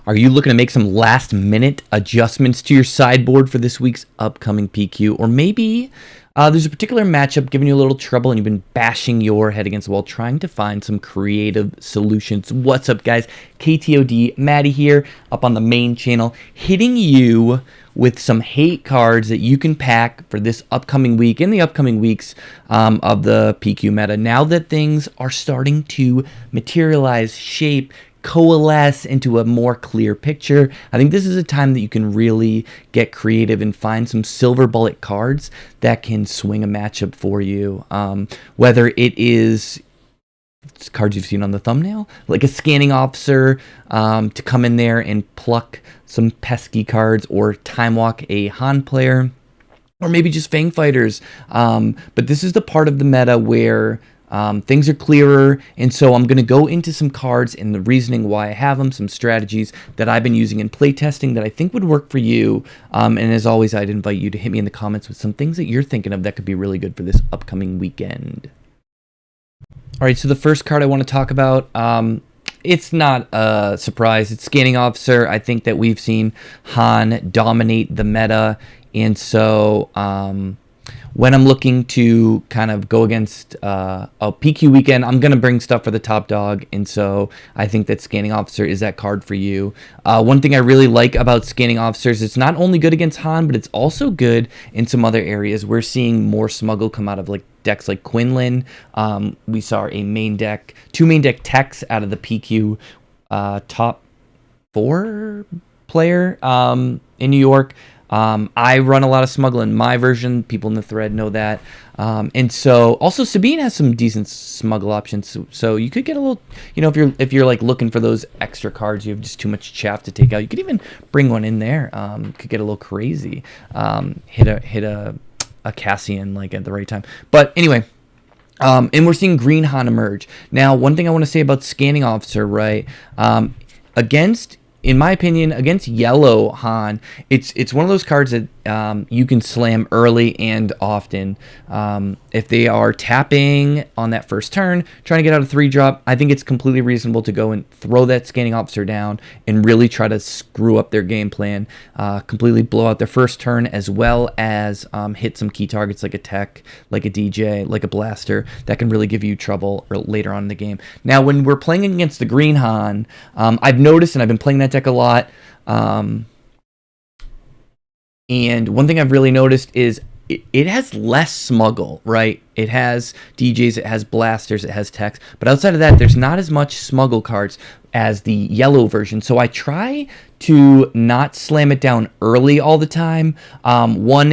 Are you looking to make some last minute adjustments to your sideboard for this week's upcoming PQ? Or maybe there's a particular matchup giving you a little trouble and you've been bashing your head against the wall trying to find some creative solutions. What's up, guys? KTOD, Matty here, up on the main channel, hitting you with some hate cards that you can pack for this upcoming week and the upcoming weeks of the PQ meta. Now that things are starting to materialize, shape, coalesce into a more clear picture, I think this is a time that you can really get creative and find some silver bullet cards that can swing a matchup for you. Whether it is cards you've seen on the thumbnail, like a scanning officer to come in there and pluck some pesky cards, or time walk a Han player, or maybe just Fang Fighters. But this is the part of the meta where things are clearer, and so I'm going to go into some cards and the reasoning why I have them, some strategies that I've been using in playtesting that I think would work for you. And as always, I'd invite you to hit me in the comments with some things that you're thinking of that could be really good for this upcoming weekend. All right, so the first card I want to talk about, it's not a surprise. It's Scanning Officer. I think that we've seen Han dominate the meta, and so when I'm looking to kind of go against a PQ weekend, I'm going to bring stuff for the top dog, and so I think that Scanning Officer is that card for you. One thing I really like about Scanning Officers, it's not only good against Han, but it's also good in some other areas. We're seeing more smuggle come out of like decks like Quinlan. We saw two main deck techs out of the PQ top 4 player in New York. I run a lot of smuggle in my version. People in the thread know that. And so also Sabine has some decent smuggle options. So you could get a little, if you're like looking for those extra cards, you have just too much chaff to take out. You could even bring one in there. Could get a little crazy. Hit a Cassian like at the right time. But anyway, and we're seeing Green Han emerge. Now, one thing I want to say about Scanning Officer, right? In my opinion, against Yellow Han, it's one of those cards that you can slam early and often. If they are tapping on that first turn, trying to get out a 3-drop, I think it's completely reasonable to go and throw that Scanning Officer down and really try to screw up their game plan, completely blow out their first turn, as well as hit some key targets like a tech, like a DJ, like a blaster, that can really give you trouble later on in the game. Now, when we're playing against the Green Han, I've noticed, and I've been playing that deck a lot, and one thing I've really noticed is it has less smuggle, right? It has DJs, it has blasters, it has techs, but outside of that, there's not as much smuggle cards as the yellow version. So I try to not slam it down early all the time. One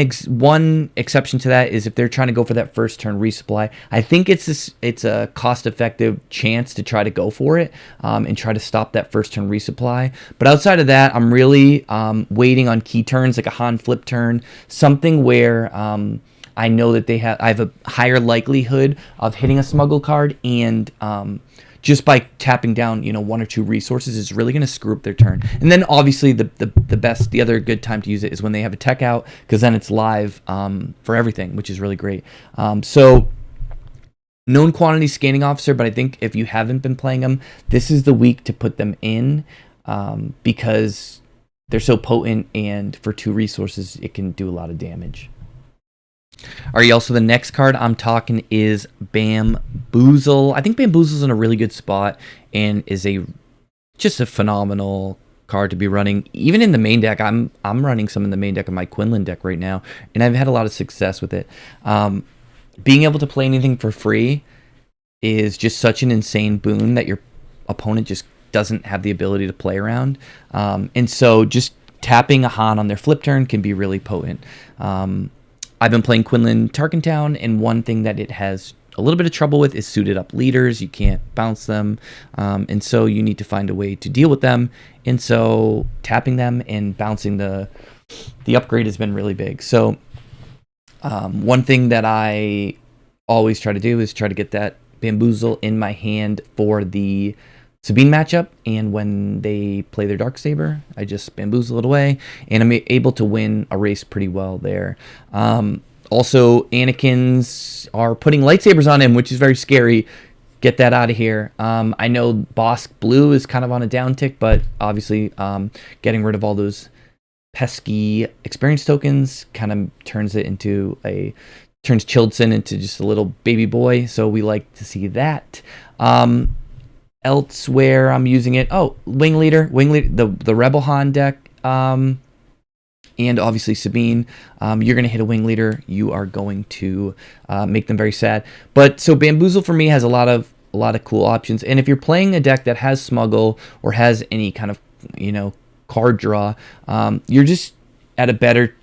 exception to that is if they're trying to go for that first turn resupply. I think it's a cost-effective chance to try to go for it and try to stop that first turn resupply. But outside of that, I'm really waiting on key turns like a Han flip turn, something where I know that I have a higher likelihood of hitting a smuggle card, and just by tapping down, 1 or 2 resources is really going to screw up their turn. And then obviously the other good time to use it is when they have a tech out, because then it's live for everything, which is really great. So known quantity Scanning Officer, but I think if you haven't been playing them, this is the week to put them in because they're so potent, and for 2 resources, it can do a lot of damage. All right, also the next card I'm talking is Bamboozled. I think Bamboozled's in a really good spot and is just a phenomenal card to be running. Even in the main deck, I'm running some in the main deck of my Quinlan deck right now, and I've had a lot of success with it. Being able to play anything for free is just such an insane boon that your opponent just doesn't have the ability to play around. And so just tapping a Han on their flip turn can be really potent. I've been playing Quinlan Tarkentown, and one thing that it has a little bit of trouble with is suited up leaders. You can't bounce them, and so you need to find a way to deal with them. And so tapping them and bouncing the upgrade has been really big. So one thing that I always try to do is try to get that Bamboozle in my hand for the Sabine matchup, and when they play their Darksaber, I just bamboozle it away, and I'm able to win a race pretty well there. Also, Anakins are putting lightsabers on him, which is very scary. get that out of here. I know Boss Blue is kind of on a downtick, but obviously getting rid of all those pesky experience tokens kind of turns Childson into just a little baby boy. So we like to see that. Elsewhere, I'm using it. Oh, Wing Leader, the Rebel Han deck. And obviously Sabine, you're going to hit a Wing Leader. You are going to make them very sad. But so Bamboozle for me has a lot of cool options. And if you're playing a deck that has Smuggle or has any kind of card draw, you're just at a better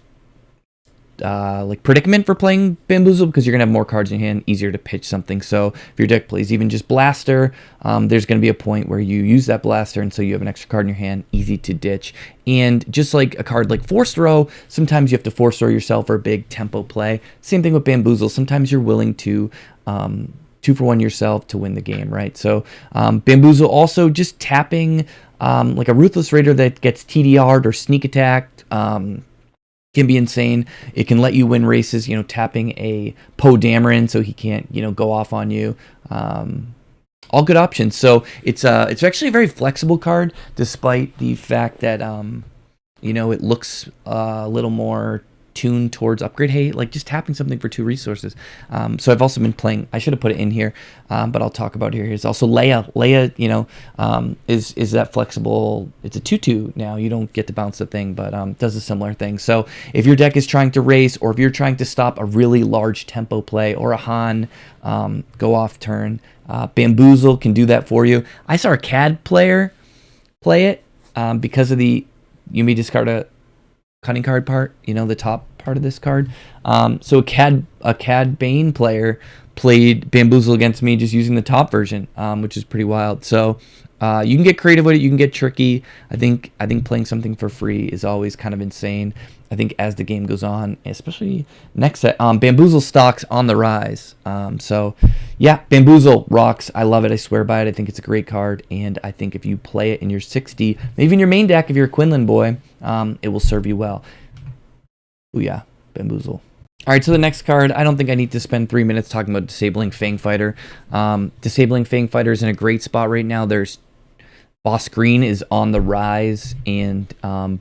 predicament for playing Bamboozle because you're gonna have more cards in your hand, easier to pitch something. So if your deck plays even just Blaster, there's gonna be a point where you use that Blaster, and so you have an extra card in your hand, easy to ditch. And just like a card like Force Throw, sometimes you have to Force Throw yourself for a big tempo play. Same thing with Bamboozle. Sometimes you're willing to 2-for-1 yourself to win the game, right? So Bamboozle also just tapping like a Ruthless Raider that gets TDR'd or sneak attacked. Can be insane. It can let you win races, tapping a Poe Dameron so he can't, go off on you. All good options. So it's actually a very flexible card, despite the fact that it looks a little more tuned towards upgrade hate, like just tapping something for 2 resources. So I've also been playing, I should have put it in here, but I'll talk about it here. Here's also Leia. Leia, is that flexible. It's a 2/2 now. You don't get to bounce the thing, but does a similar thing. So if your deck is trying to race, or if you're trying to stop a really large tempo play or a Han go off turn, Bamboozle can do that for you. I saw a CAD player play it because of you may discard a cutting card part, the top part of this card. So a CAD Bane player played Bamboozle against me just using the top version, which is pretty wild. So you can get creative with it. You can get tricky. I think playing something for free is always kind of insane. I think as the game goes on, especially next set, Bamboozle stocks on the rise. So yeah, Bamboozle rocks. I love it. I swear by it. I think it's a great card, and I think if you play it in your 60, maybe in your main deck, if you're a Quinlan boy, it will serve you well. Ooh yeah, Bamboozle. All right, so the next card, I don't think I need to spend 3 minutes talking about disabling Fang Fighter. Disabling Fang Fighter is in a great spot right now. There's Boss Green is on the rise, and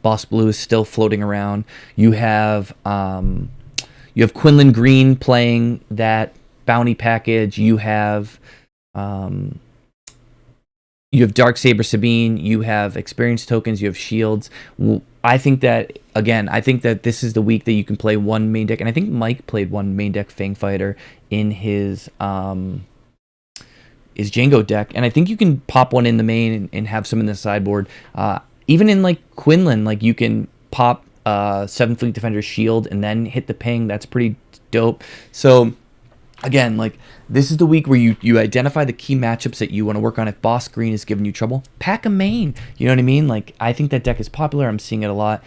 Boss Blue is still floating around. You have Quinlan Green playing that bounty package. You have Darksaber Sabine. You have experience tokens. You have shields. I think that this is the week that you can play one main deck, and I think Mike played one main deck Fang Fighter in his Django deck, and I think you can pop one in the main and have some in the sideboard. Even in like Quinlan, like you can pop 7 Fleet Defender shield and then hit the ping. That's pretty dope. So again, like this is the week where you identify the key matchups that you want to work on. If Boss Green is giving you trouble, pack a main. You know what I mean? Like I think that deck is popular. I'm seeing it a lot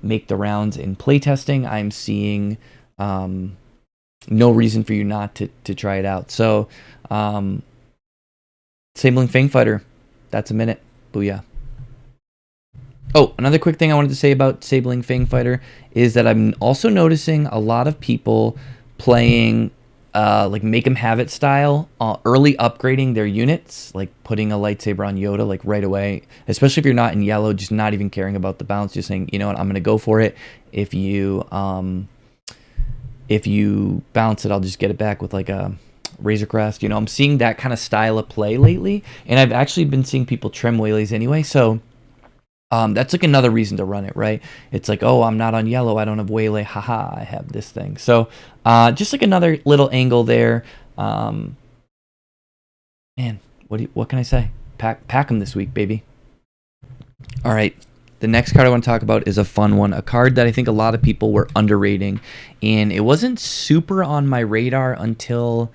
make the rounds in playtesting. I'm seeing no reason for you not to try it out. So Disabling Fang Fighter, that's a minute. Booyah. Oh, another quick thing I wanted to say about Disabling Fang Fighter is that I'm also noticing a lot of people playing like Make 'em Have It style, early upgrading their units, like putting a lightsaber on Yoda like right away, especially if you're not in yellow, just not even caring about the bounce, just saying, you know what, I'm going to go for it. If you bounce it, I'll just get it back with like a Razor Crest. I'm seeing that kind of style of play lately, and I've actually been seeing people trim waylays anyway, so that's like another reason to run it, right? It's like, oh, I'm not on yellow, I don't have waylay, haha, I have this thing. So just like another little angle there. Man, what can I say? Pack them this week, baby. All right, the next card I want to talk about is a fun one, a card that I think a lot of people were underrating, and it wasn't super on my radar until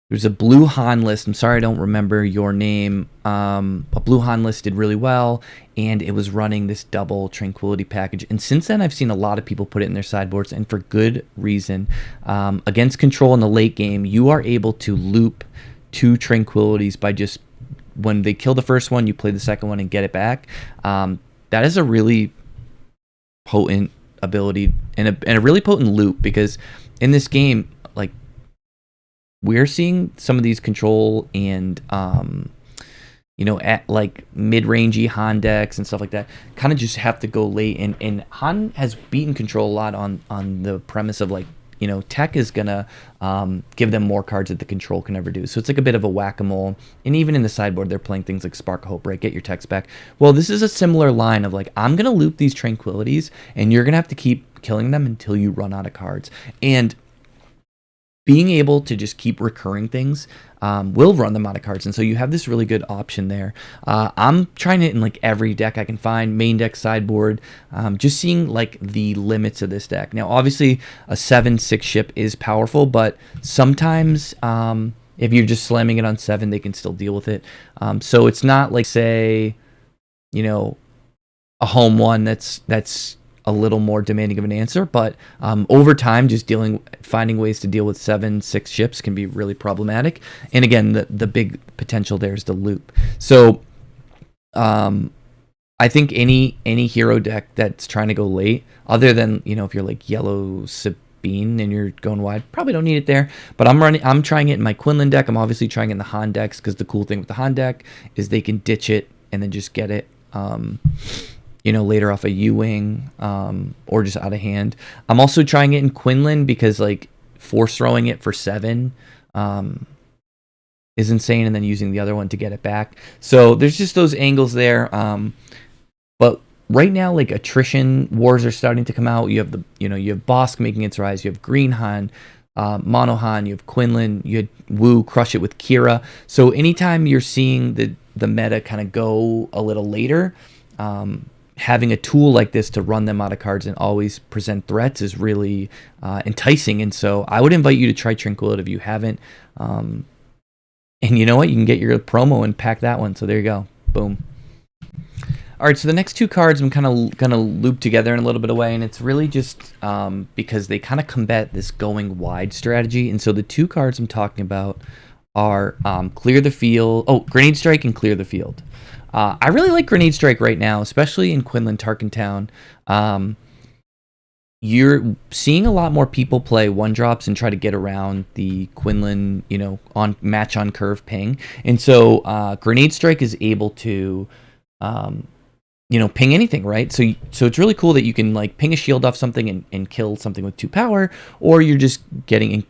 there's a Blue Han list. I'm sorry I don't remember your name. A Blue Han list did really well, and it was running this double Tranquility package. And since then, I've seen a lot of people put it in their sideboards, and for good reason. Against control in the late game, you are able to loop 2 Tranquilities by just, when they kill the first one, you play the second one and get it back. That is a really potent ability and a really potent loop, because in this game, like, we're seeing some of these control and at like mid-rangey Han decks and stuff like that, kind of just have to go late. And Han has beaten control a lot on the premise of like, tech is gonna give them more cards that the control can never do. So it's like a bit of a whack-a-mole. And even in the sideboard, they're playing things like Spark of Hope, right? Get your techs back. Well, this is a similar line of like, I'm gonna loop these Tranquilities, and you're gonna have to keep killing them until you run out of cards. And being able to just keep recurring things will run them out of cards, and so you have this really good option there. I'm trying it in like every deck I can find, main deck, sideboard, just seeing like the limits of this deck. Now, obviously, a 7/6 ship is powerful, but sometimes if you're just slamming it on 7, they can still deal with it. So it's not like, say, a home one that's a little more demanding of an answer, but over time, just finding ways to deal with 7/6 ships can be really problematic. And again, the big potential there is the loop. So I think any hero deck that's trying to go late, other than if you're like yellow Sabine and you're going wide, probably don't need it there. But I'm trying it in my Quinlan deck. I'm obviously trying it in the Han decks, because the cool thing with the Han deck is they can ditch it and then just get it. Later off a U-Wing, or just out of hand. I'm also trying it in Quinlan because, like, force throwing it for 7 is insane, and then using the other one to get it back. So there's just those angles there. But right now, like, attrition wars are starting to come out. You have you have Bosk making its rise. You have Green Han, Mono Han. You have Quinlan. You had Wu crush it with Kira. So anytime you're seeing the meta kind of go a little later, having a tool like this to run them out of cards and always present threats is really enticing. And so I would invite you to try Tranquility if you haven't. And you know what? You can get your promo and pack that one. So there you go. Boom. All right, so the next two cards I'm kind of going to loop together in a little bit of way, and it's really just because they kind of combat this going wide strategy. And so the two cards I'm talking about are Clear the Field. Oh, Grenade Strike and Clear the Field. I really like Grenade Strike right now, especially in Quinlan Tarkentown. You're seeing a lot more people play 1-drops and try to get around the Quinlan, on match on curve ping. And so Grenade Strike is able to, ping anything, right? So it's really cool that you can like ping a shield off something and kill something with 2 power, or you're just getting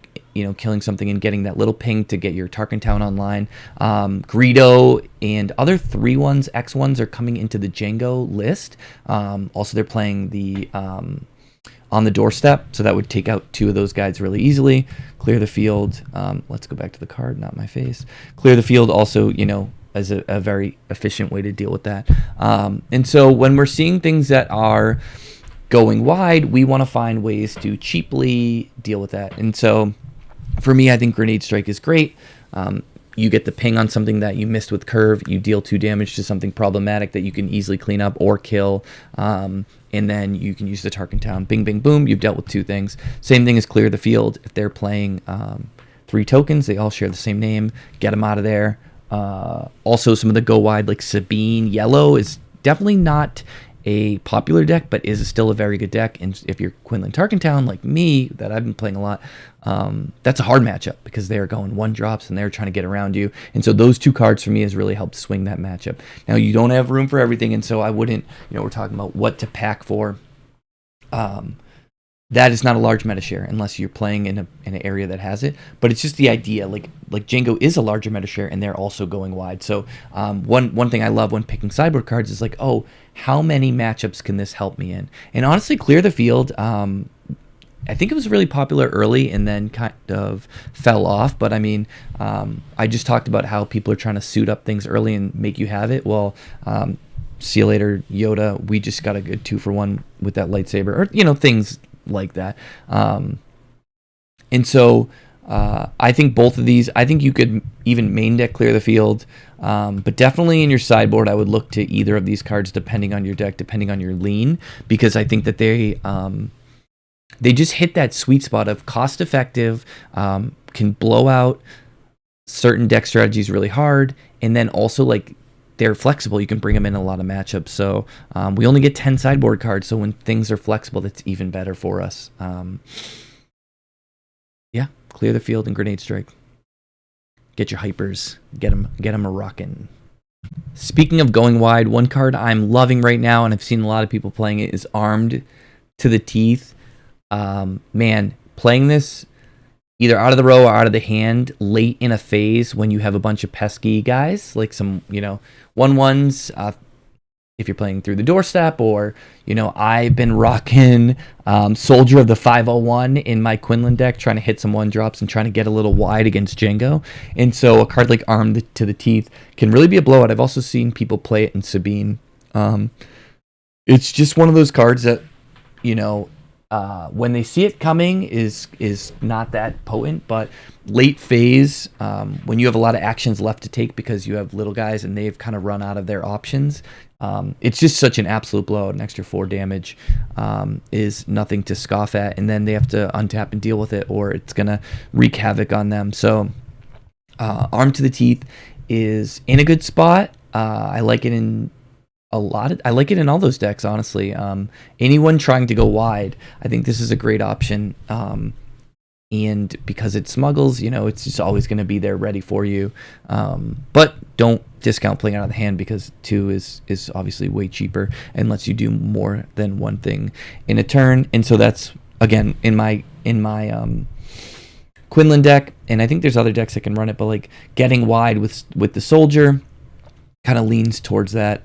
killing something and getting that little ping to get your Tarkentown online. Greedo and other 3/1s, X1s are coming into the Django list. Also, they're playing the On the Doorstep, so that would take out 2 of those guys really easily. Clear the Field. Let's go back to the card, not my face. Clear the Field also, as a very efficient way to deal with that. And so when we're seeing things that are going wide, we want to find ways to cheaply deal with that. And so for me, I think Grenade Strike is great. You get the ping on something that you missed with curve. You deal 2 damage to something problematic that you can easily clean up or kill. And then you can use the Tarkentown. Bing, bing, boom. You've dealt with 2 things. Same thing as Clear the Field. If they're playing 3 tokens, they all share the same name. Get them out of there. Also, some of the go wide, like Sabine Yellow, is definitely not a popular deck, but is still a very good deck. And if you're Quinlan Tarkentown like me, that I've been playing a lot, that's a hard matchup because they're going 1-drops and they're trying to get around you. And so those 2 cards for me has really helped swing that matchup. Now, you don't have room for everything, and so I wouldn't, we're talking about what to pack for. That is not a large meta share unless you're playing in an area that has it. But it's just the idea, like Django is a larger meta share, and they're also going wide. So one thing I love when picking sideboard cards is like, oh, how many matchups can this help me in? And honestly, Clear the Field, I think it was really popular early and then kind of fell off. But I mean, I just talked about how people are trying to suit up things early and make you have it. Well, see you later, Yoda. We just got a good 2-for-1 with that lightsaber, or things like that. And so I think both of these, I think you could even main deck Clear the Field, but definitely in your sideboard I would look to either of these cards depending on your deck, depending on your lean, because I think that they just hit that sweet spot of cost effective, can blow out certain deck strategies really hard, and then also like they're flexible. You can bring them in a lot of matchups. So we only get 10 sideboard cards. So when things are flexible, that's even better for us. Yeah, Clear the Field and Grenade Strike. get your hypers, get them a rockin'. Speaking of going wide, one card I'm loving right now, and I've seen a lot of people playing it, is Armed to the Teeth. Man, playing this either out of the row or out of the hand late in a phase when you have a bunch of pesky guys, like some, 1/1s, if you're playing through the doorstep, or, I've been rocking Soldier of the 501 in my Quinlan deck, trying to hit some 1-drops and trying to get a little wide against Django. And so a card like Armed to the Teeth can really be a blowout. I've also seen people play it in Sabine. It's just one of those cards that, when they see it coming is not that potent, but late phase, when you have a lot of actions left to take because you have little guys and they've kind of run out of their options, it's just such an absolute blowout. An extra 4 damage is nothing to scoff at, and then they have to untap and deal with it, or it's gonna wreak havoc on them. So Armed to the Teeth is in a good spot. I like it in I like it in all those decks, honestly. Anyone trying to go wide, I think this is a great option. And because it smuggles, it's just always going to be there ready for you. But don't discount playing out of the hand, because 2 is obviously way cheaper and lets you do more than one thing in a turn. And so that's, again, in my Quinlan deck, and I think there's other decks that can run it, but like getting wide with the Soldier kind of leans towards that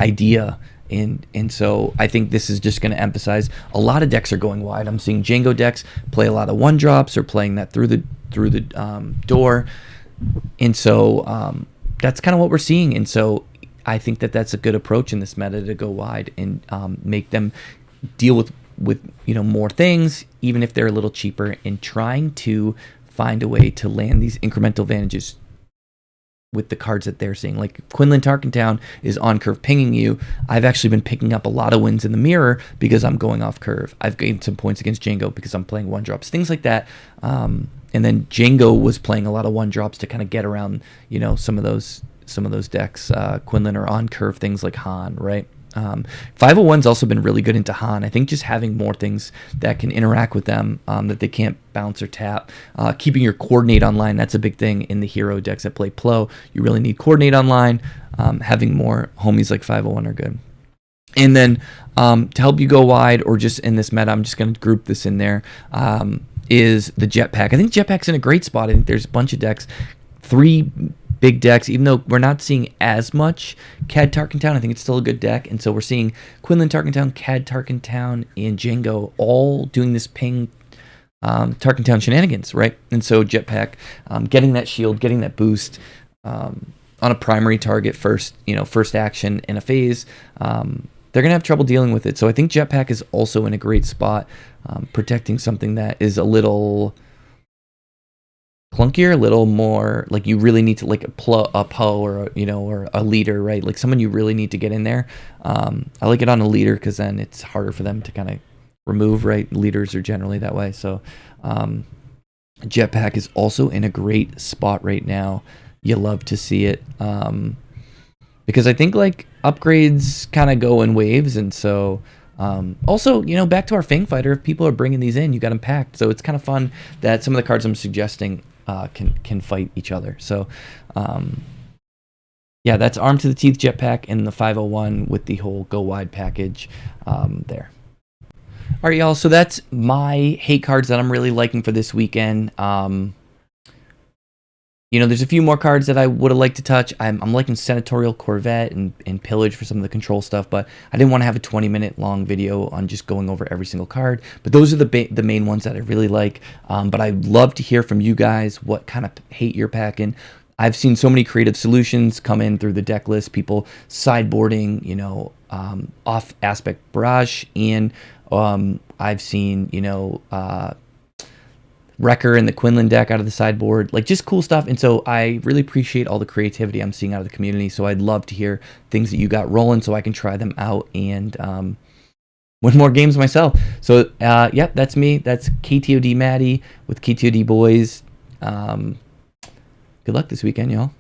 idea, and so I think this is just going to emphasize a lot of decks are going wide. I'm seeing Django decks play a lot of 1-drops or playing that through the door, and so that's kind of what we're seeing. And so I think that that's a good approach in this meta, to go wide and make them deal with more things, even if they're a little cheaper, and trying to find a way to land these incremental advantages with the cards that they're seeing. Like Quinlan Tarkentown is on curve pinging you. I've actually been picking up a lot of wins in the mirror because I'm going off curve. I've gained some points against Django because I'm playing 1-drops, things like that. And then Django was playing a lot of 1-drops to kind of get around, some of those decks. Quinlan are on curve things like Han, right? 501's also been really good into Han. I think just having more things that can interact with them, that they can't bounce or tap. Keeping your coordinate online, that's a big thing in the hero decks that play Plo. You really need coordinate online. Having more homies like 501 are good. And then to help you go wide, or just in this meta, I'm just going to group this in there, is the Jetpack. I think Jetpack's in a great spot. I think there's a bunch of decks, 3 big decks, even though we're not seeing as much Cad Tarkentown. I think it's still a good deck, and so we're seeing Quinlan Tarkentown, Cad Tarkentown, and Django all doing this ping Tarkentown shenanigans, right? And so Jetpack, getting that shield, getting that boost on a primary target first action in a phase, they're gonna have trouble dealing with it. So I think Jetpack is also in a great spot, protecting something that is a little clunkier, a little more like you really need to, like a Poe or or a leader, right? Like someone you really need to get in there. I like it on a leader because then it's harder for them to kind of remove, right? Leaders are generally that way. So Jetpack is also in a great spot right now. You love to see it, because I think like upgrades kind of go in waves, and so also, back to our Fang Fighter, if people are bringing these in, you got them packed. So it's kind of fun that some of the cards I'm suggesting can fight each other. So yeah, that's Armed to the Teeth, Jetpack, and the 501 with the whole go wide package there. All right, y'all. So that's my hate cards that I'm really liking for this weekend. There's a few more cards that I would have liked to touch. I'm liking Senatorial Corvette and Pillage for some of the control stuff, but I didn't want to have a 20-minute long video on just going over every single card. But those are the main ones that I really like. But I'd love to hear from you guys what kind of hate you're packing. I've seen so many creative solutions come in through the deck list. People sideboarding, off aspect barrage, and I've seen, Wrecker and the Quinlan deck out of the sideboard, like just cool stuff. And so I really appreciate all the creativity I'm seeing out of the community. So I'd love to hear things that you got rolling so I can try them out and win more games myself. So yep, that's me. That's KTOD Matty with KTOD Boys. Good luck this weekend, y'all.